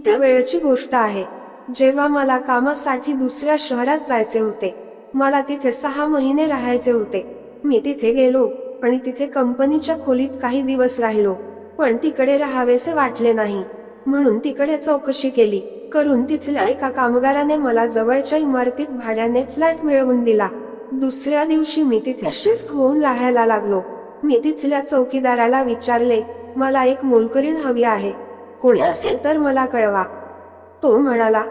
किती वेळची गोष्ट आहे, जेव्हा मला कामासाठी दुसऱ्या शहरात जायचे होते. मला तिथे 6 महिने राहायचे होते. मी तिथे गेलो आणि तिथे कंपनीच्या खोलीत काही दिवस राहिलो, पण तिकडे राहावेसे वाटले नाही. म्हणून तिकडे चौकशी करून तिथल्या एका कामगाराने मला जवळच्या इमारतीत भाड्याने फ्लॅट मिळवून दिला. दुसऱ्या दिवशी मी तिथे शिफ्ट होऊन राहायला लागलो. मी तिथल्या चौकीदाराला विचारले, मला एक मोलकरीण हवी आहे, कोणी असेल तर मला कळवा. तो म्हणाला,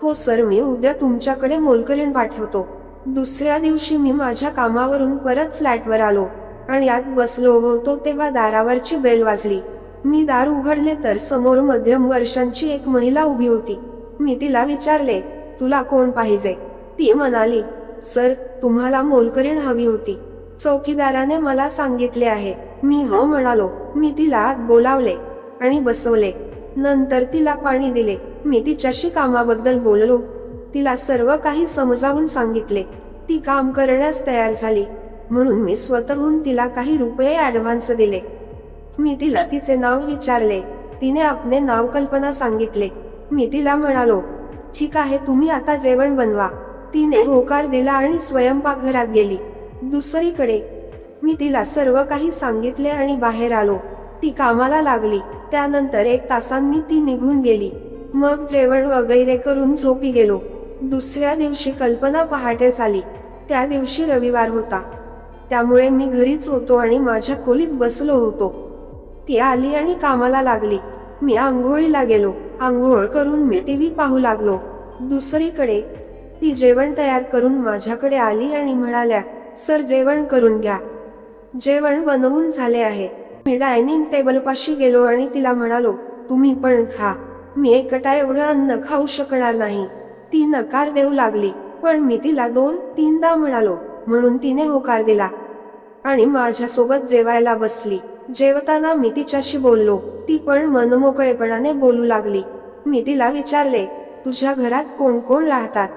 हो सर, मी उद्या तुमच्याकडे मोलकरीण पाठवतो. दुसऱ्या दिवशी मी माझ्या कामावरून परत फ्लॅटवर आलो आणि आत बसलो होतो तेव्हा दारावरची बेल वाजली. मी दार उघडले तर समोर मध्यम वर्षांची एक महिला उभी होती. मी तिला विचारले, तुला कोण पाहिजे? ती म्हणाली, सर, तुम्हाला मोलकरीण हवी होती. चौकीदाराने मला सांगितले आहे. मी हो म्हणालो. मी तिला आत बोलावले आणि बसवले. नंतर तिला पाणी दिले. मी तिच्याशी कामाबद्दल बोललो. तिला सर्व काही समजावून सांगितले. ती काम करण्यास तयार झाली, म्हणून मी स्वतःहून तिला काही रुपये ऍडव्हान्स दिले. मी तिला तिचे नाव विचारले. तिने आपले नाव कल्पना सांगितले. मी तिला म्हणालो, ठीक आहे, तुम्ही आता जेवण बनवा. तिने होकार दिला आणि स्वयंपाकघरात गेली. दुसरीकडे मी तिला सर्व काही सांगितले आणि बाहेर आलो. ती कामाला लागली. त्यानंतर 1 तासांनी ती निघून गेली. मग जेवण वगैरे करून झोपी गेलो. दुसऱ्या दिवशी कल्पना पहाटेच आली. त्या दिवशी रविवार होता, त्यामुळे मी घरीच होतो आणि माझ्या खोलीत बसलो होतो. ती आली आणि कामाला लागली. मी आंघोळीला गेलो. आंघोळ करून मी टीव्ही पाहू लागलो. दुसरीकडे ती जेवण तयार करून माझ्याकडे आली आणि म्हणाल्या, सर, जेवण करून घ्या. जेवण बनवून झाले आहे. मी डायनिंग टेबल पाशी गेलो आणि तिला म्हणालो, तुम्ही पण खा. मी एकटा एवढं अन्न खाऊ शकणार नाही. ती नकार देऊ लागली, पण मी तिला 2-3दा म्हणालो, म्हणून तिने होकार दिला आणि माझ्यासोबत जेवायला बसली. जेवताना मी तिच्याशी बोललो. ती पण मनमोकळेपणाने बोलू लागली. मी तिला विचारले, तुझ्या घरात कोण कोण राहतात?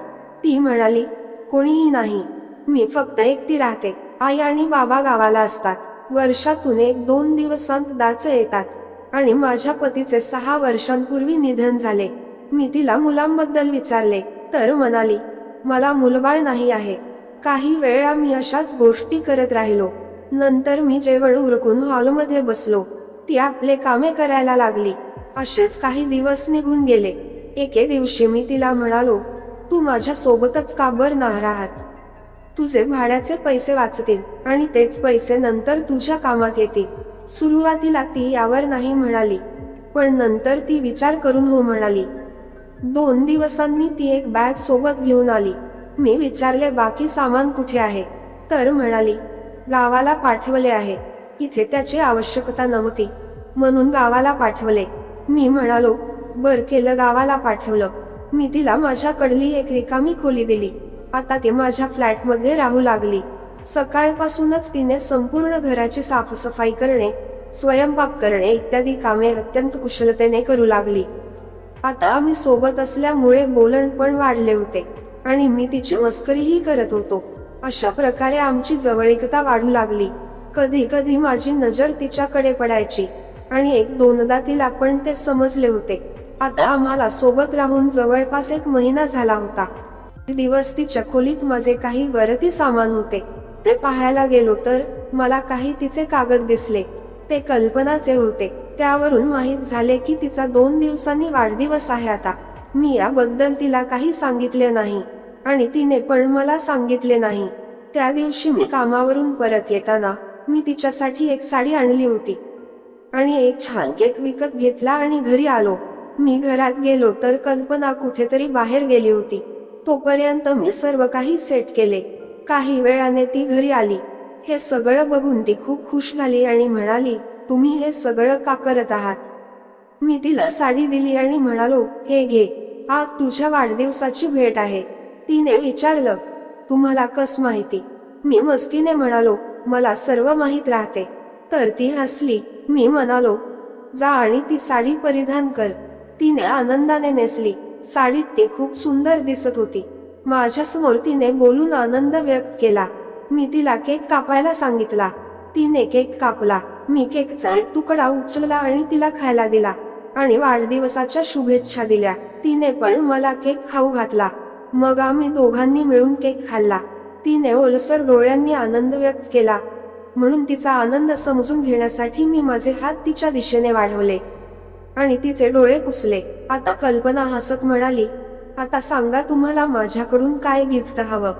ती म्हणाली, कोणीही नाही. मी फक्त एकटी राहते. आई आणि बाबा गावाला असतात. वर्षातून 1-2 दिवसांतच येतात आणि माझ्या पतीचे 6 वर्षांपूर्वी निधन झाले. मी तिला मुलांबद्दल विचारले तर म्हणाली, मला मुलबाळ नाही आहे. काही वेळा मी अशाच गोष्टी करत राहिलो. नंतर मी जेवण उरकून हॉलमध्ये बसलो. ती आपले कामे करायला लागली. असेच काही दिवस निघून गेले. एके दिवशी मी तिला म्हणालो, तू माझ्या सोबतच का बरं नाही राहत? तुझे भाड्याचे पैसे वाचतील आणि तेच पैसे नंतर तुझ्या कामात येतील. सुरुवातीला ती यावर नाही म्हणाली, पण नंतर ती विचार करून हो म्हणाली. 2 दिवसांनी ती एक बॅग सोबत घेऊन आली. मी विचारले, बाकी सामान कुठे आहे? तर म्हणाली, गावाला पाठवले आहे. इथे त्याची आवश्यकता नव्हती, म्हणून गावाला पाठवले. मी म्हणालो, बर केलं गावाला पाठवलं. मी तिला माझ्याकडली एक रिकामी खोली दिली. आता ती माझ्या फ्लॅटमध्ये राहू लागली. सकाळपासूनच तिने संपूर्ण घराची साफसफाई करणे, स्वयंपाक करणे इत्यादी कामे अत्यंत कुशलतेने करू लागली. आता आम्ही सोबत असल्यामुळे बोलण पण वाढले होते आणि मी तिची मस्करीही करत होतो. अशा प्रकारे आमची जवळीकता वाढू लागली. कधी कधी माझी नजर तिच्याकडे पडायची आणि 1-2दा तिला पण ते समजले होते. आता आम्हाला सोबत राहून जवळपास 1 महिना झाला होता. दिवस तिच्या खोलीत माझे काही वरती सामान होते. ते पाहायला गेलो तर मला काही तिचे कागद दिसले. ते कल्पनाचे होते. त्यावरून माहीत झाले की तिचा 2 दिवसांनी वाढदिवस आहे आता. मी याबद्दल तिला काही सांगितले नाही आणि तिने पण मला सांगितले नाही. त्या दिवशी मी कामावरून परत येताना मी तिच्यासाठी एक साडी आणली होती आणि एक छान केक विकत घेतला आणि घरी आलो. मी घरात गेलो तर कल्पना कुठेतरी बाहेर गेली होती. तोपर्यंत मी सर्व काही सेट केले. काही वेळाने ती घरी आली. हे सगळं बघून ती खूप खुश झाली आणि म्हणाली, तुम्ही हे सगळं का करत आहात? मी तिला साडी दिली आणि म्हणालो, हे घे, आज तुझ्या वाढदिवसाची भेट आहे. तिने विचारलं, तुम्हाला कस माहिती? मी मस्कीने म्हणालो, मला सर्व माहित राहते. तर ती हसली. मी म्हणालो, जा आणि ती साडी परिधान कर. तिने आनंदाने नेसली. साडीत ती खूप सुंदर दिसत होती. माझ्यासमोर तिने बोलून आनंद व्यक्त केला. मी तिला केक कापायला सांगितला. तिने केक कापला. मी केकचा एक तुकडा उचलला आणि तिला खायला दिला. आणि वाढदिवसाच्या शुभेच्छा दिल्या. तिने पण मला केक खाऊ घातला. मग आम्ही दोघांनी मिळून केक खाल्ला. तिने ओलसर डोळ्यांनी आनंद व्यक्त केला, म्हणून तिचा आनंद समजून घेण्यासाठी मी माझे हात तिच्या दिशेने वाढवले आणि तिचे डोळे पुसले. आता कल्पना हसत म्हणाली, आता सांगा तुम्हाला माझ्याकडून काय गिफ्ट हवं?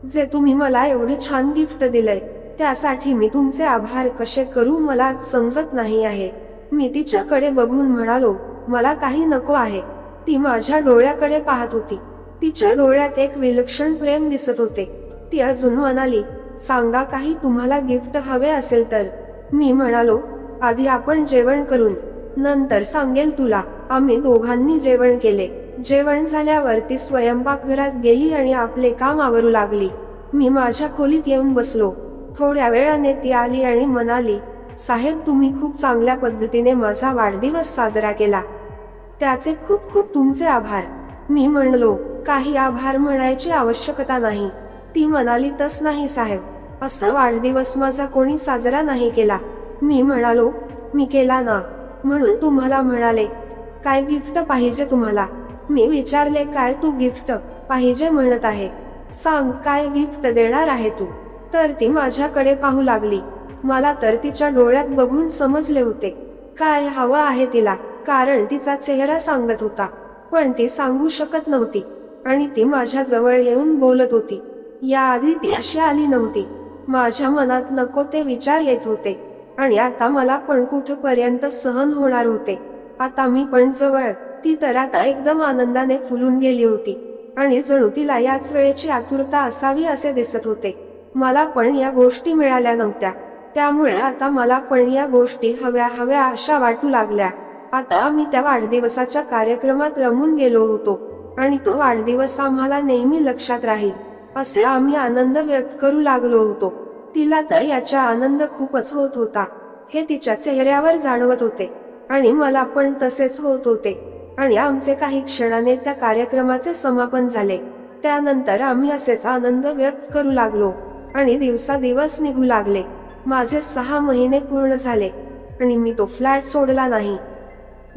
जे तुम्ही मला एवढे छान गिफ्ट दिलंय त्यासाठी मी तुमचे आभार कसे करू मला समजत नाही आहे. मी तिच्याकडे बघून म्हणालो, मला काही नको आहे. ती माझ्या डोळ्याकडे पाहत होती. तिच्या डोळ्यात एक विलक्षण प्रेम दिसत होते. ती अजून म्हणाली, सांगा काही तुम्हाला गिफ्ट हवे असेल तर. मी म्हणालो, आधी आपण जेवण करून नंतर सांगेल तुला. आम्ही दोघांनी जेवण केले. जेवण झाल्यावर ती स्वयंपाकघरात गेली आणि आपले काम आवरू लागली. मी माझ्या खोलीत येऊन बसलो. थोड्या वेळाने ती आली आणि म्हणाली, साहेब तुम्ही खूप चांगल्या पद्धतीने माझा वाढदिवस साजरा केला. त्याचे खूप खूप तुमचे आभार. मी म्हणलो, काही आभार म्हणायची आवश्यकता नाही. ती म्हणाली, तस नाही साहेब, असा वाढदिवस माझा कोणी साजरा नाही केला. मी म्हणालो, मी केला ना, म्हणून तुम्हाला म्हणाले. काय गिफ्ट पाहिजे तुम्हाला? मी विचारले, काय तू गिफ्ट पाहिजे म्हणत आहे? सांग, काय गिफ्ट देणार आहे तू? तर ती माझ्याकडे पाहू लागली. मला तर तिच्या डोळ्यात बघून समजले होते काय हवं आहे तिला, कारण तिचा चेहरा सांगत होता, पण ती सांगू शकत नव्हती. आणि ती माझ्या जवळ येऊन बोलत होती. याआधी ती अशी आली नव्हती. माझ्या मनात नको ते विचार येत होते आणि आता मला पण कुठपर्यंत सहन होणार होते. आता मी पण जवळ. ती तर आता एकदम आनंदाने फुलून गेली होती आणि जणू तिला याच वेळेची आतुरता असावी असे दिसत होते. मला पण या गोष्टी मिळाल्या नव्हत्या, त्यामुळे आता मला पण या गोष्टी हव्या हव्या अशा वाटू लागल्या. आता आम्ही त्या वाढदिवसाच्या कार्यक्रमात रमून गेलो होतो आणि तो वाढदिवस आम्हाला नेहमी लक्षात राहील असे आम्ही आनंद व्यक्त करू लागलो होतो. तिला तर याचा आनंद खूपच होत होता हे तिच्या चेहऱ्यावर जाणवत होते आणि मला पण तसेच होत होते. आणि आमचे काही क्षणाने त्या कार्यक्रमाचे समापन झाले. त्यानंतर आम्ही असेच आनंद व्यक्त करू लागलो आणि दिवसादिवस निघू लागले. माझे 6 महिने पूर्ण झाले आणि मी तो फ्लॅट सोडला नाही.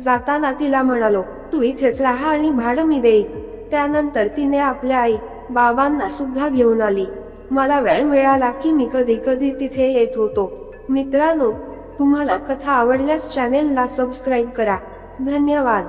जाताना तिला म्हणालो, तू इथेच राहा आणि भाडं मी देईन. त्यानंतर तिने आपल्या आई बाबांना सुद्धा घेऊन आली. मला वेळ मिळाला की मी कधी कधी तिथे येत होतो. मित्रांनो, तुम्हाला कथा आवडल्यास चॅनेलला सबस्क्राईब करा. धन्यवाद.